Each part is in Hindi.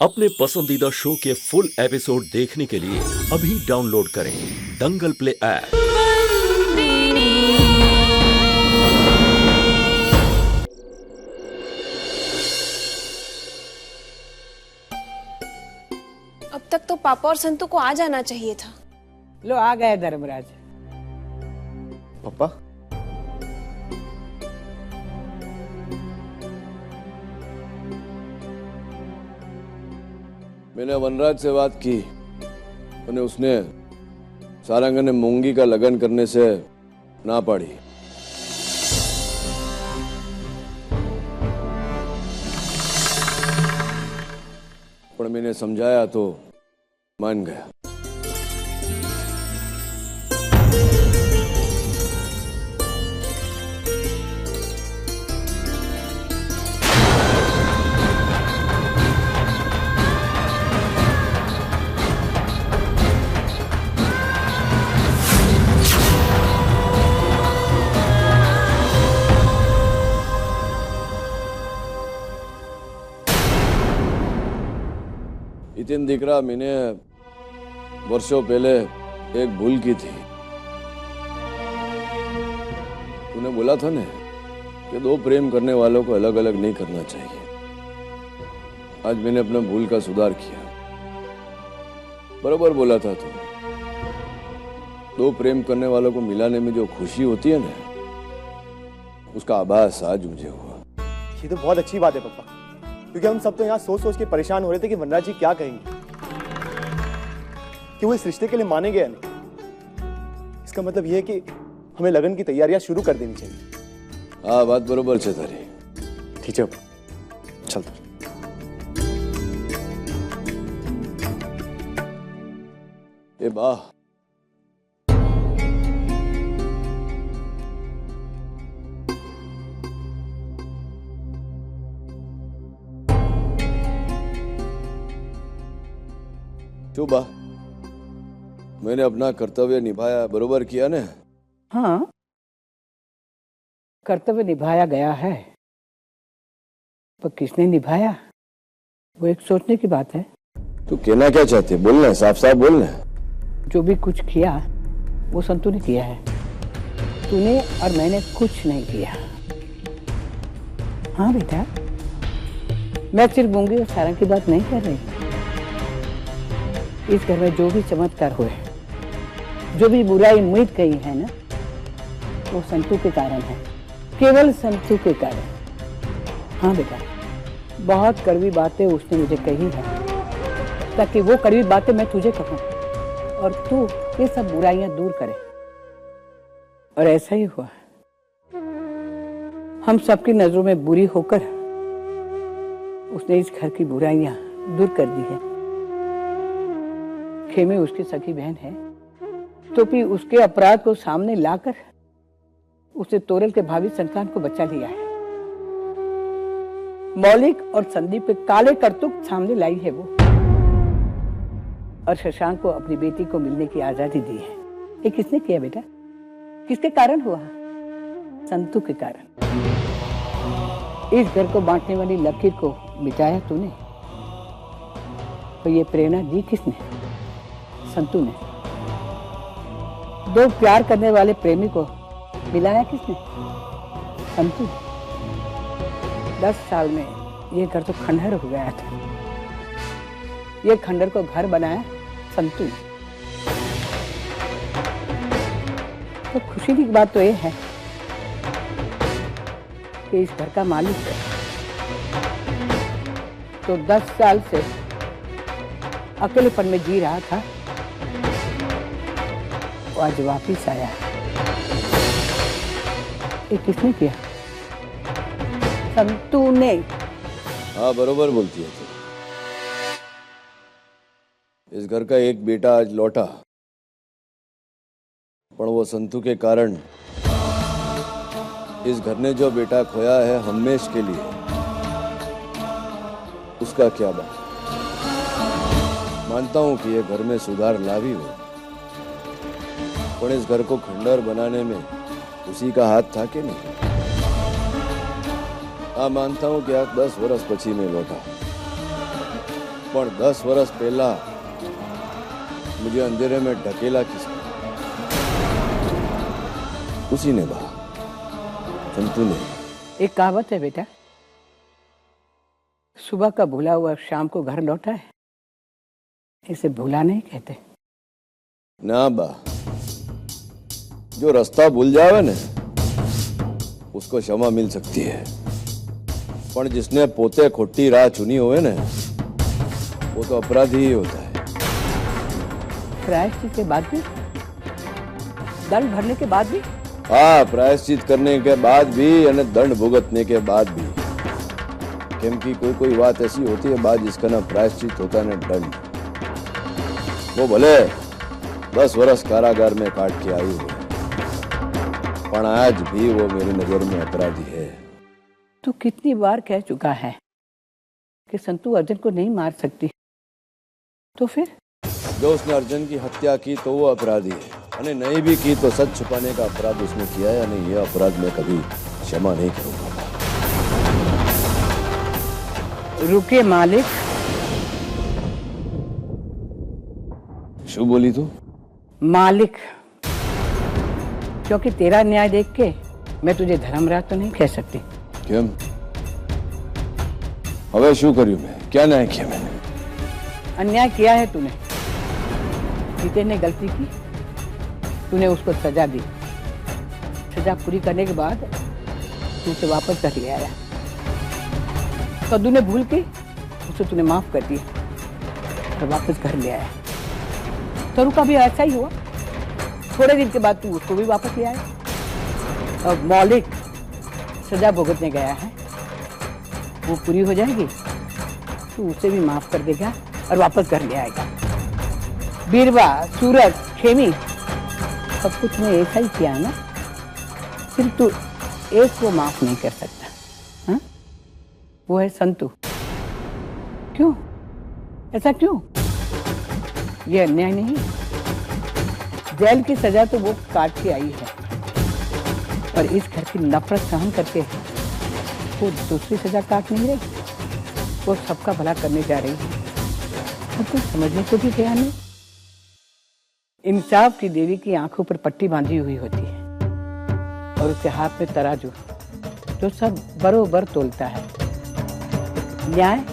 अपने पसंदीदा शो के फुल एपिसोड देखने के लिए अभी डाउनलोड करें दंगल प्ले ऐप। अब तक तो पापा और संतू को आ जाना चाहिए था। लो आ गए धर्मराज। पापा मैंने वनराज से बात की और उसने सारंग ने मूंगी का लगन करने से ना पाड़ी। पर मैंने समझाया तो मान गया। इतने दिख रहा मैंने वर्षों पहले एक भूल की थी। तूने बोला था ना कि दो प्रेम करने वालों को अलग अलग नहीं करना चाहिए। आज मैंने अपना भूल का सुधार किया। बराबर बोला था तू। दो प्रेम करने वालों को मिलाने में जो खुशी होती है ना, उसका आभास आज मुझे हुआ। ये तो बहुत अच्छी बात है पापा, क्योंकि हम सब तो यहाँ सोच सोच के परेशान हो रहे थे कि वनराज जी क्या कहेंगे, कि वो इस रिश्ते के लिए मानेंगे या नहीं। इसका मतलब ये है कि हमें लगन की तैयारियां शुरू कर देनी चाहिए। हाँ, बात बरोबर है तारी। ठीक है चल। ए वाह, शुभा, मैंने अपना कर्तव्य निभाया, बरोबर किया ने? हाँ, कर्तव्य निभाया गया है, पर किसने निभाया वो एक सोचने की बात है। तू कहना क्या चाहती है? बोलना, साफ साफ बोलना। जो भी कुछ किया वो संतू ने किया है। तूने और मैंने कुछ नहीं किया। हाँ बेटा, मैं सिर्फ मूंगी और सारंग की बात नहीं कर रही। इस घर में जो भी चमत्कार हुए, जो भी बुराई उम्मीद कही है ना, वो संतू के कारण है, केवल संतू के कारण। हाँ बेटा, बहुत कड़वी बातें उसने मुझे कही है, ताकि वो कड़वी बातें मैं तुझे कहूँ और तू ये सब बुराइयां दूर करे। और ऐसा ही हुआ। हम सबकी नजरों में बुरी होकर उसने इस घर की बुराइयां दूर कर दी है। खेमे उसकी सखी बहन है, तो भी उसके अपराध को सामने लाकर उसने तोरल के भावी संतान को बचा लिया है। मौलिक और संदीप के काले करतूत सामने लाई है वो, और शशांक को अपनी बेटी को मिलने की आजादी दी है। ये किसने किया बेटा? किसके कारण हुआ? संतू के कारण। इस घर को बांटने वाली लकीर को मिटाया तूने, तो ये प्रेरणा दी किसने? संतू ने। दो प्यार करने वाले प्रेमी को मिलाया किसने? संतू। 10 साल में ये घर तो खंडहर हो गया था। ये खंडहर को घर बनाया संतू। तो खुशी की बात तो ये है कि इस घर का मालिक है, तो 10 साल से अकेलेपन में जी रहा था, वो आज वापिस आया। ये किसने किया? संतू ने। हाँ, बरोबर बोलती है तू। इस घर का एक बेटा आज लौटा, पर वो संतू के कारण इस घर ने जो बेटा खोया है हमेश के लिए, उसका क्या बात। मानता हूं कि ये घर में सुधार ला भी हो, पर इस घर को खंडहर बनाने में उसी का हाथ था कि नहीं? हाँ, मानता हूं कि आप 10 वर्ष पछी में लौटा, पर 10 वर्ष पहला मुझे अंधेरे में ढकेला किसने? उसी ने बा, संतू ने। एक कहावत है बेटा, सुबह का भूला हुआ शाम को घर लौटा है, इसे भूला नहीं कहते। ना बा, जो रास्ता भूल जावे ने उसको क्षमा मिल सकती है, पर जिसने पोते खोटी राह चुनी होवे ने वो तो अपराधी ही होता है। प्रायश्चित के बाद भी, दंड भरने के बाद भी? हाँ, प्रायश्चित करने के बाद भी यानी दंड भुगतने के बाद भी, क्योंकि कोई बात ऐसी होती है बात जिसका ना प्रायश्चित होता ना दंड। वो भले 10 वर्ष कारागार में काट के आई हो, पर आज भी वो मेरी नजर में अपराधी है। तू कितनी बार कह चुका है कि संतू अर्जुन को नहीं मार सकती, तो फिर जो उसने अर्जुन की हत्या की तो वो अपराधी है, और नहीं भी की तो सच छुपाने का अपराध उसने किया है, यानी ये अपराध मैं कभी क्षमा नहीं करूंगा। रुके मालिक। शू बोली तू? मालिक, क्योंकि तेरा न्याय देख के मैं तुझे धर्मराज तो नहीं कह सकती। क्यों? हवे शू कर्યું मैं? क्या न्याय किया मैंने? अन्याय किया है तूने। जीते ने गलती की, तूने उसको सजा दी। सजा पूरी करने के बाद तू उसे वापस घर ले आया। कद्दू ने भूल के उसे तूने माफ कर दिया और वापस घर ले आया। तरू का भी ऐसा ही हुआ, थोड़े दिन के बाद तू उसको भी वापस ले आया। और मौलिक सजा भुगतने गया है, वो पूरी हो जाएगी तो उसे भी माफ कर देगा और वापस घर ले आएगा। बीरबा, सूरज, खेमी, सब कुछ मैं ऐसा ही किया ना, सिर्फ तू एक को माफ नहीं कर सकता। हाँ? वो है संतू। क्यों? ऐसा क्यों? ये अन्याय नहीं। जेल की सजा तो वो काट के आई है, पर इस घर की नफरत सहन करके वो दूसरी सजा काट नहीं रही, वो सबका भला करने जा रही है। और कुछ समझने को भी गया नहीं। इंसाफ की देवी की आंखों पर पट्टी बांधी हुई होती है और उसके हाथ में तराजू जो सब बरोबर तोलता है। न्याय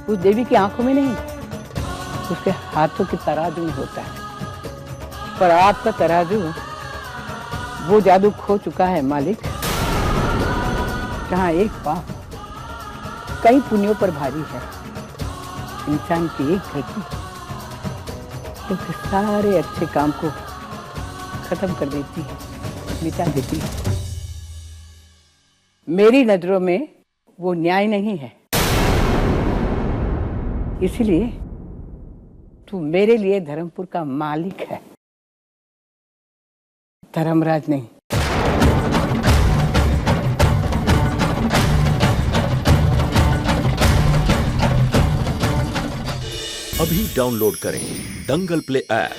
उस देवी की आंखों में नहीं, उसके हाथों के तराजू में होता है। पर आपका तराजू वो जादू खो चुका है मालिक, जहां एक पाप कई पुण्यों पर भारी है। इंसान की एक गलती तो फिर सारे अच्छे काम को खत्म कर देती है, मिटा देती है। मेरी नजरों में वो न्याय नहीं है, इसीलिए तू मेरे लिए धर्मपुर का मालिक है, धर्मराज नहीं। अभी डाउनलोड करें दंगल प्ले ऐप।